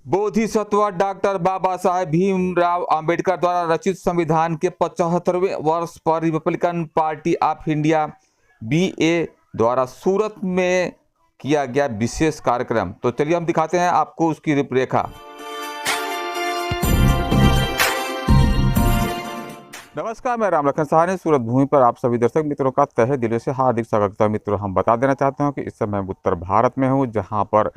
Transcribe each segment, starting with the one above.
Bodhisattva doctor Baba Saheb Bhimrao Ambedkar द्वारा रचित संविधान के 75वें वर्ष पर Republican party of India BA द्वारा सूरत में किया गया विशेष कार्यक्रम। तो चलिए हम दिखाते हैं आपको उसकी रूपरेखा। नमस्कार, मैं राम लखन सहानी सूरत भूमि पर आप सभी दर्शक मित्रों का तहे दिल से हार्दिक स्वागत है। मित्रों, हम बता देना चाहते हैं कि इस समय उत्तर भारत में हूँ, जहाँ पर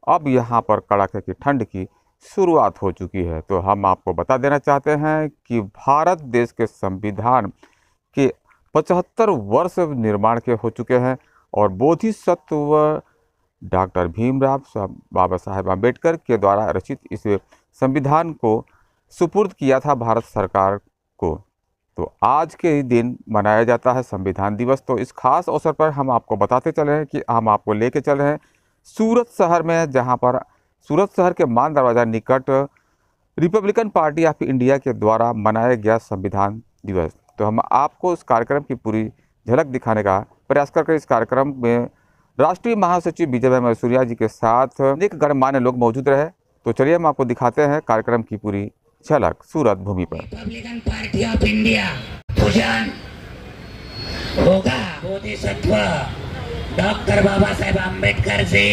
अब यहाँ पर कड़ाके की ठंड की शुरुआत हो चुकी है। तो हम आपको बता देना चाहते हैं कि भारत देश के संविधान के 75 वर्ष निर्माण के हो चुके हैं और बोधिसत्व डॉक्टर भीमराव बाबा साहेब अम्बेडकर के द्वारा रचित इस संविधान को सुपुर्द किया था भारत सरकार को। तो आज के ही दिन मनाया जाता है संविधान दिवस। तो इस खास अवसर पर हम आपको बताते चले हैं कि हम आपको लेके चल रहे हैं सूरत शहर में, जहां पर सूरत शहर के मान दरवाज़ा निकट रिपब्लिकन पार्टी ऑफ इंडिया के द्वारा मनाया गया संविधान दिवस। तो हम आपको इस कार्यक्रम की पूरी झलक दिखाने का प्रयास करके इस कार्यक्रम में राष्ट्रीय महासचिव विजय भाई मसूरिया जी के साथ अनेक गणमान्य लोग मौजूद रहे। तो चलिए हम आपको दिखाते हैं कार्यक्रम की पूरी झलक सूरत भूमि पर। रिपब्लिकन पार्टी ऑफ इंडिया पूजन होगा बोधिसत्व डॉक्टर बाबा साहेब अम्बेडकर जी।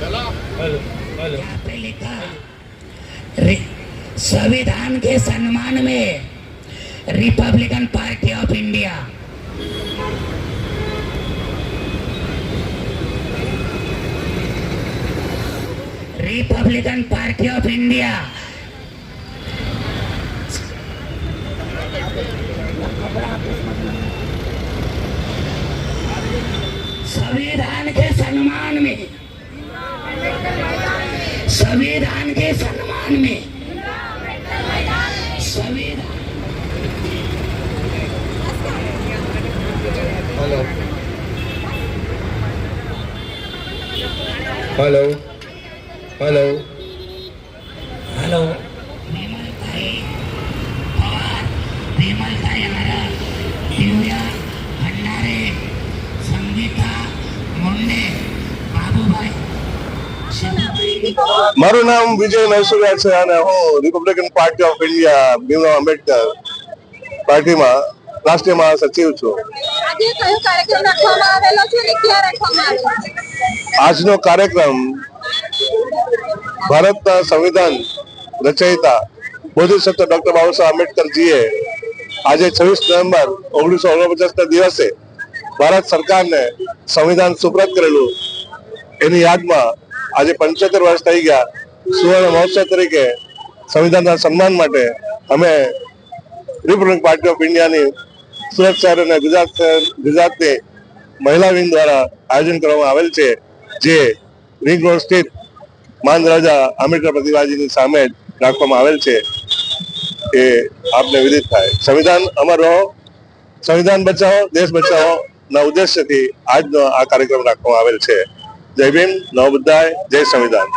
यहाँ पे लिखा संविधान के सम्मान में Republican party of India. Republican party of India संविधान के सम्मान में, संविधान के सम्मान में, संविधान। हेलो हेलो हेलो हेलो विमल भाई और विमल भाई हमारा दिव्या भंडारे, संगीता मुंडे, बाबूभाई, મારું નામ વિજય મહેસુરિયા છે અને હું Republican Party of India Bhimrao Ambedkar પાર્ટીમાં રાષ્ટ્રીય મહાસચિવ છું। આજે કયો કાર્યક્રમ રાખવામાં આવેલો છે અને ક્યાં રાખવામાં આવેલો છે? આજનો કાર્યક્રમ ભારતના સંવિધાન રચયિતા બોધિસત્વ ડોક્ટર બાબા સાહેબ આંબેડકરજીએ આજે 26 નવેમ્બર 1949ના દિવસે ભારત સરકારને સંવિધાન સુપ્રત કરેલું, એની યાદમાં આજે 75 વર્ષ થઈ ગયા। સુવર્ણ મહોત્સવ તરીકે સંવિધાનના સન્માન માટે અમે રિપબ્લિકન પાર્ટી ઓફ ઇન્ડિયાની સુરત શહેર અને ગુજરાતની મહિલા વિંગ દ્વારા આયોજન કરવામાં આવેલ છે, જે રિંગ રોડ સ્થિત માન દરવાજા આંબેડકર પ્રતિમાજીની સામે રાખવામાં આવેલ છે। એ આપને વિદિત થાય। સંવિધાન અમર રહો, સંવિધાન બચાવો, દેશ બચાવો ના ઉદ્દેશ્યથી આજનો આ કાર્યક્રમ રાખવામાં આવેલ છે। જય ભીમ, નવ બુદ્ધાય, જય સંવિધાન।